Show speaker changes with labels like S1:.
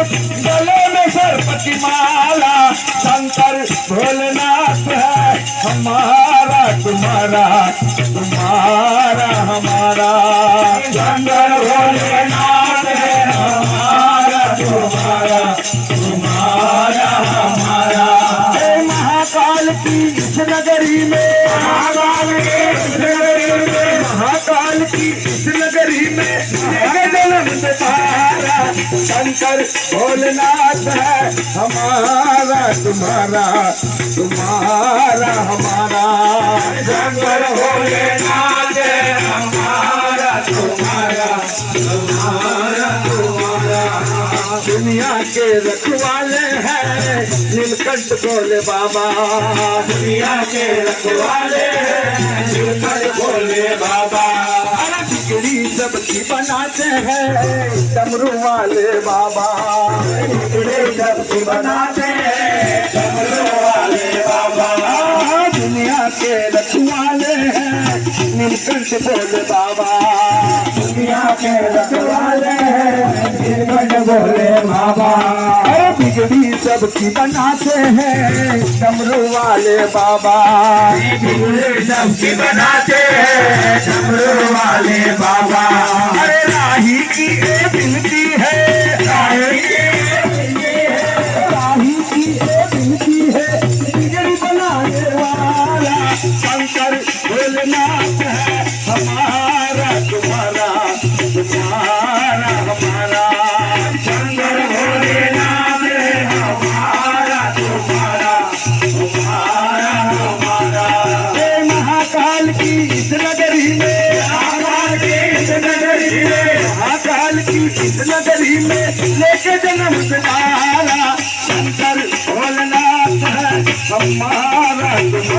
S1: गले में सरपति माला, शंकर भोलेनाथ है हमारा तुम्हारा, तुम्हारा हमारा। शंकर भोलेनाथ है हमारा तुम्हारा, तुम्हारा हमारा। महाकाल की इस नगरी में, महाकाल की इस नगरी में, महाकाल की इस नगरी में जन्म तुम्हारा, शंकर भोलेनाथ है हमारा तुम्हारा, तुम्हारा हमारा। शंकर भोलेनाथ है हमारा तुम्हारा, तुम्हारा तुम्हारा। दुनिया के रखवाले हैं नीलकंठ भोले बाबा, दुनिया के रखवाले हैं नीलकंठ भोले बाबा। बिगड़ी सबकी बनाते हैं डमरू वाले बाबा, बिगड़ी सबकी बनाते हैं डमरू वाले बाबा। दुनिया के रखवाले हैं नीलकंठ भोले बाबा, दुनिया के रखवाले हैं नीलकंठ भोले बाबा। अरे बिगड़ी सबकी बनाते हैं डमरू वाले बाबा, बिगड़ी सबकी बनाते हैं डमरू वाले बाबा। अरे राही की एक विनती है, राही की एक विनती है, राही की एक विनती है, बिगड़ी बनाने वाला शंकर भोलेनाथ है हमारा तुम्हारा, तुम्हारा हमारा। शंकर भोलेनाथ है हमारा तुम्हारा, तुम्हारा हमारा। महाकाल की इस नगरी में, महाकाल की इस नगरी में, महाकाल की इस नगरी में लेके जन्म तुम्हारा, शंकर भोलेनाथ है हमारा तुम्हारा।